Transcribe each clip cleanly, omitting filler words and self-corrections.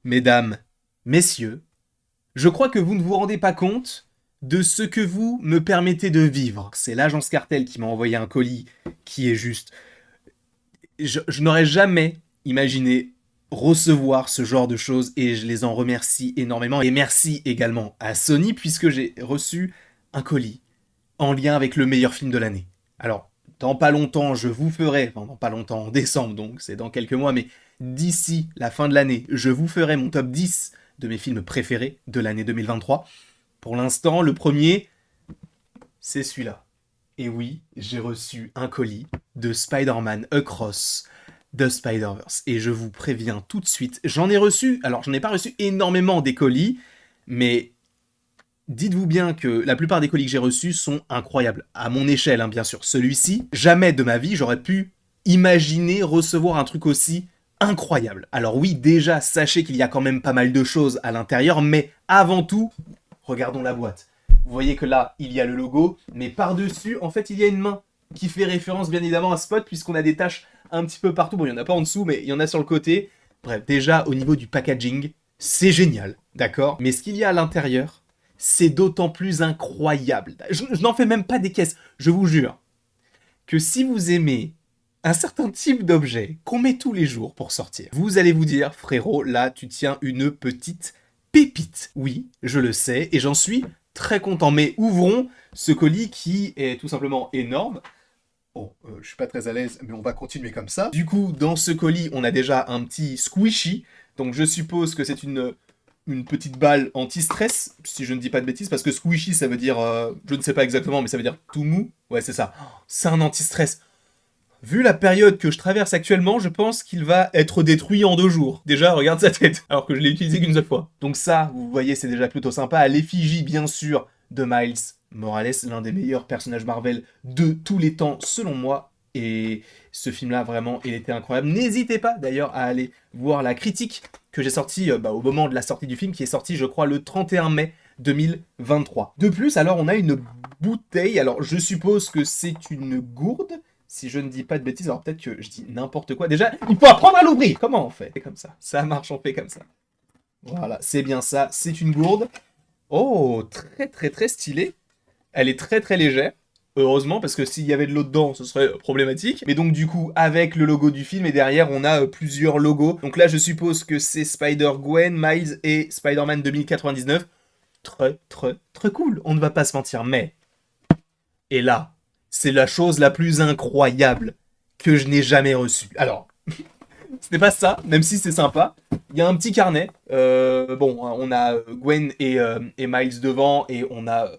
Mesdames, messieurs, je crois que vous ne vous rendez pas compte de ce que vous me permettez de vivre. C'est l'agence Cartel qui m'a envoyé un colis qui est juste... Je n'aurais jamais imaginé recevoir ce genre de choses et je les en remercie énormément. Et merci également à Sony puisque j'ai reçu un colis en lien avec le meilleur film de l'année. Alors, dans pas longtemps, je vous ferai, enfin dans pas longtemps, en décembre donc, c'est dans quelques mois, mais d'ici la fin de l'année, je vous ferai mon top 10 de mes films préférés de l'année 2023. Pour l'instant, le premier, c'est celui-là. Et oui, j'ai reçu un colis de Spider-Man Across the Spider-Verse. Et je vous préviens tout de suite, j'en ai reçu, alors j'en ai pas reçu énormément des colis, mais dites-vous bien que la plupart des colis que j'ai reçus sont incroyables. À mon échelle, hein, bien sûr. Celui-ci, jamais de ma vie, j'aurais pu imaginer recevoir un truc aussi incroyable. Alors oui, déjà, sachez qu'il y a quand même pas mal de choses à l'intérieur, mais avant tout, regardons la boîte. Vous voyez que là, il y a le logo, mais par-dessus, en fait, il y a une main qui fait référence bien évidemment à Spot, puisqu'on a des taches un petit peu partout. Bon, il n'y en a pas en dessous, mais il y en a sur le côté. Bref, déjà, au niveau du packaging, c'est génial, d'accord? Mais ce qu'il y a à l'intérieur, c'est d'autant plus incroyable. Je n'en fais même pas des caisses, je vous jure, que si vous aimez un certain type d'objet qu'on met tous les jours pour sortir, vous allez vous dire, frérot, là, tu tiens une petite pépite. Oui, je le sais, et j'en suis très content. Mais ouvrons ce colis qui est tout simplement énorme. Bon, je suis pas très à l'aise, mais on va continuer comme ça. Du coup, dans ce colis, on a déjà un petit squishy. Donc je suppose que c'est une petite balle anti-stress, si je ne dis pas de bêtises, parce que squishy, ça veut dire, je ne sais pas exactement, mais ça veut dire tout mou. Ouais, c'est ça. C'est un anti-stress. Vu la période que je traverse actuellement, je pense qu'il va être détruit en 2 jours. Déjà, regarde sa tête, alors que je l'ai utilisé qu'une seule fois. Donc ça, vous voyez, c'est déjà plutôt sympa. À l'effigie, bien sûr, de Miles Morales, l'un des meilleurs personnages Marvel de tous les temps, selon moi. Et ce film-là, vraiment, il était incroyable. N'hésitez pas, d'ailleurs, à aller voir la critique que j'ai sortie au moment de la sortie du film, qui est sortie, je crois, le 31 mai 2023. De plus, alors, on a une bouteille. Alors, je suppose que c'est une gourde, si je ne dis pas de bêtises. Alors, peut-être que je dis n'importe quoi. Déjà, il faut apprendre à l'ouvrir. Comment on fait? C'est comme ça. Ça marche, on fait comme ça. Voilà, c'est bien ça. C'est une gourde. Oh, très très très stylée. Elle est très très légère. Heureusement, parce que s'il y avait de l'eau dedans, ce serait problématique. Mais donc du coup, avec le logo du film, et derrière, on a plusieurs logos. Donc là, je suppose que c'est Spider-Gwen, Miles et Spider-Man 2099. Très très très cool, on ne va pas se mentir. Mais, et là, c'est la chose la plus incroyable que je n'ai jamais reçue. Alors, ce n'est pas ça, même si c'est sympa. Il y a un petit carnet. Bon, on a Gwen et Miles devant, et on a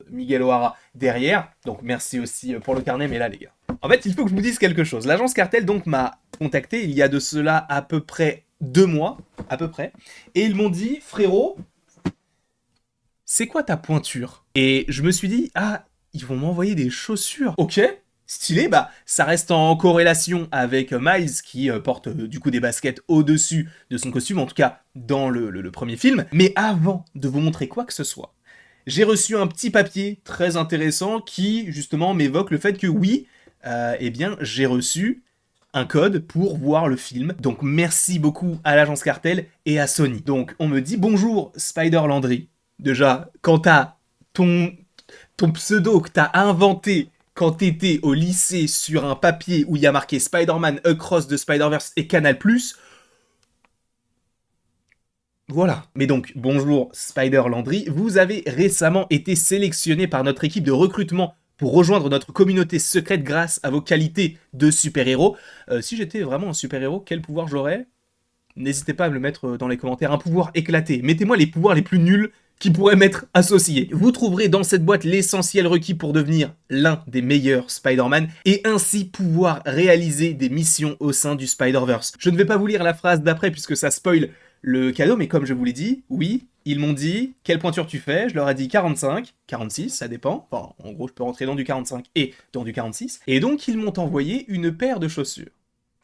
Miguel O'Hara derrière. Donc merci aussi pour le carnet, mais là les gars. En fait, il faut que je vous dise quelque chose. L'agence Cartel donc m'a contacté il y a de cela à peu près 2 mois, à peu près. Et ils m'ont dit, frérot, c'est quoi ta pointure? Et je me suis dit, ah, ils vont m'envoyer des chaussures. Ok, stylé, bah ça reste en corrélation avec Miles qui porte du coup des baskets au-dessus de son costume, en tout cas dans le premier film. Mais avant de vous montrer quoi que ce soit, j'ai reçu un petit papier très intéressant qui justement m'évoque le fait que oui, eh bien j'ai reçu un code pour voir le film. Donc merci beaucoup à l'agence Cartel et à Sony. Donc on me dit bonjour Spider Landry. Déjà, quand t'as ton pseudo que t'as inventé quand t'étais au lycée sur un papier où il y a marqué Spider-Man Across the Spider-Verse et Canal+, voilà. Mais donc, bonjour Spider Landry, vous avez récemment été sélectionné par notre équipe de recrutement pour rejoindre notre communauté secrète grâce à vos qualités de super-héros. Si j'étais vraiment un super-héros, quel pouvoir j'aurais? N'hésitez pas à me le mettre dans les commentaires. Un pouvoir éclaté. Mettez-moi les pouvoirs les plus nuls qui pourraient m'être associés. Vous trouverez dans cette boîte l'essentiel requis pour devenir l'un des meilleurs Spider-Man et ainsi pouvoir réaliser des missions au sein du Spider-Verse. Je ne vais pas vous lire la phrase d'après puisque ça spoil le cadeau, mais comme je vous l'ai dit, oui, ils m'ont dit quelle pointure tu fais, je leur ai dit 45, 46, ça dépend. Enfin, en gros, je peux rentrer dans du 45 et dans du 46. Et donc, ils m'ont envoyé une paire de chaussures.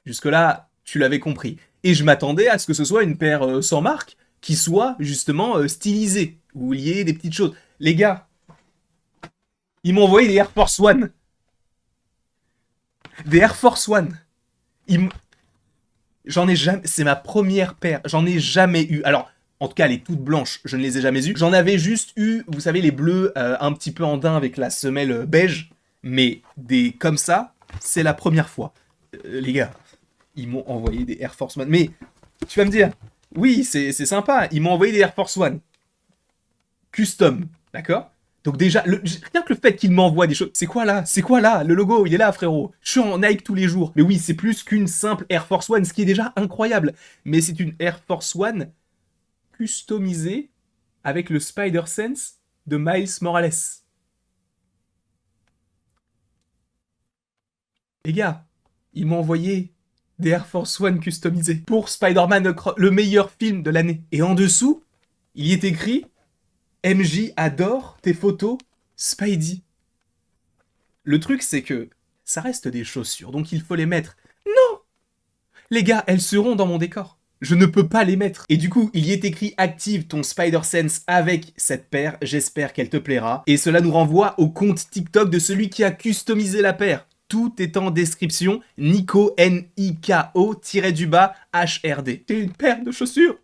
Jusque-là, tu l'avais compris. Et je m'attendais à ce que ce soit une paire sans marque, qui soit justement stylisée, où il y ait des petites choses. Les gars, ils m'ont envoyé des Air Force One. Des Air Force One. Ils J'en ai jamais... C'est ma première paire. J'en ai jamais eu. Alors, en tout cas, les toutes blanches, je ne les ai jamais eues. J'en avais juste eu, vous savez, les bleus un petit peu en daim avec la semelle beige. Mais des comme ça, c'est la première fois. Les gars, ils m'ont envoyé des Air Force One. Mais, tu vas me dire, oui, c'est sympa. Ils m'ont envoyé des Air Force One. Custom, d'accord? Donc déjà, rien que le fait qu'il m'envoie des choses... C'est quoi là? C'est quoi là? Le logo, il est là, frérot. Je suis en Nike tous les jours. Mais oui, c'est plus qu'une simple Air Force One, ce qui est déjà incroyable. Mais c'est une Air Force One customisée avec le Spider Sense de Miles Morales. Les gars, ils m'ont envoyé des Air Force One customisés pour Spider-Man, le meilleur film de l'année. Et en dessous, il y est écrit MJ adore tes photos, Spidey. Le truc, c'est que ça reste des chaussures, donc il faut les mettre. Non! Les gars, elles seront dans mon décor. Je ne peux pas les mettre. Et du coup, il y est écrit active ton Spider-Sense avec cette paire. J'espère qu'elle te plaira. Et cela nous renvoie au compte TikTok de celui qui a customisé la paire. Tout est en description. Nico, Niko-du-bas HRD. J'ai une paire de chaussures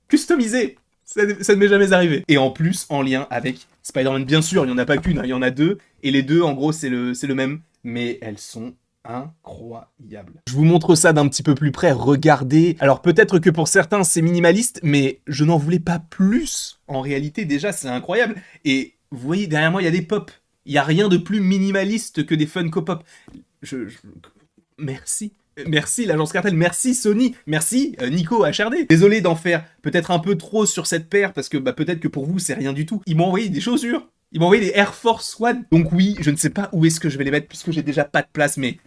customisées. Ça ne m'est jamais arrivé. Et en plus, en lien avec Spider-Man, bien sûr, il n'y en a pas qu'une, hein, il y en a deux. Et les deux, en gros, c'est le même. Mais elles sont incroyables. Je vous montre ça d'un petit peu plus près, regardez. Alors peut-être que pour certains, c'est minimaliste, mais je n'en voulais pas plus. En réalité, déjà, c'est incroyable. Et vous voyez, derrière moi, il y a des pop. Il n'y a rien de plus minimaliste que des Funko Pop. Merci. Merci l'agence Cartel, merci Sony, merci Nico HRD. Désolé d'en faire peut-être un peu trop sur cette paire, parce que peut-être que pour vous c'est rien du tout. Ils m'ont envoyé des chaussures, ils m'ont envoyé des Air Force One. Donc oui, je ne sais pas où est-ce que je vais les mettre, puisque j'ai déjà pas de place, mais...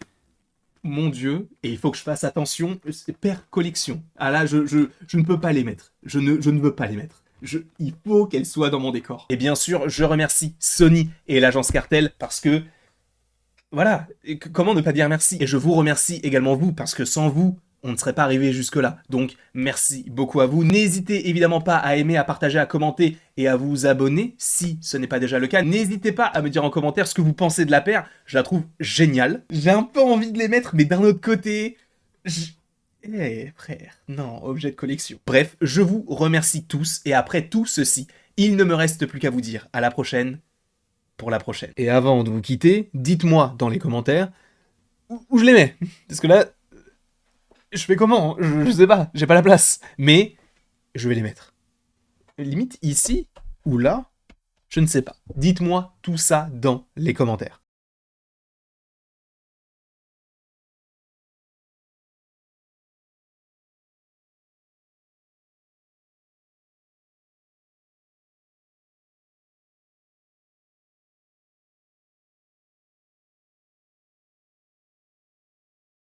Mon Dieu, et il faut que je fasse attention, c'est paire collection. Ah là, je ne peux pas les mettre. Je ne veux pas les mettre. Il faut qu'elles soient dans mon décor. Et bien sûr, je remercie Sony et l'agence Cartel, parce que... Voilà, et comment ne pas dire merci? Et je vous remercie également vous, parce que sans vous, on ne serait pas arrivé jusque-là. Donc, merci beaucoup à vous. N'hésitez évidemment pas à aimer, à partager, à commenter et à vous abonner, si ce n'est pas déjà le cas. N'hésitez pas à me dire en commentaire ce que vous pensez de la paire. Je la trouve géniale. J'ai un peu envie de les mettre, mais d'un autre côté... Eh frère, non, objet de collection. Bref, je vous remercie tous, et après tout ceci, il ne me reste plus qu'à vous dire à la prochaine, pour la prochaine. Et avant de vous quitter, dites-moi dans les commentaires où je les mets. Parce que là, je fais comment? Je sais pas, j'ai pas la place. Mais je vais les mettre. Limite ici ou là, je ne sais pas. Dites-moi tout ça dans les commentaires.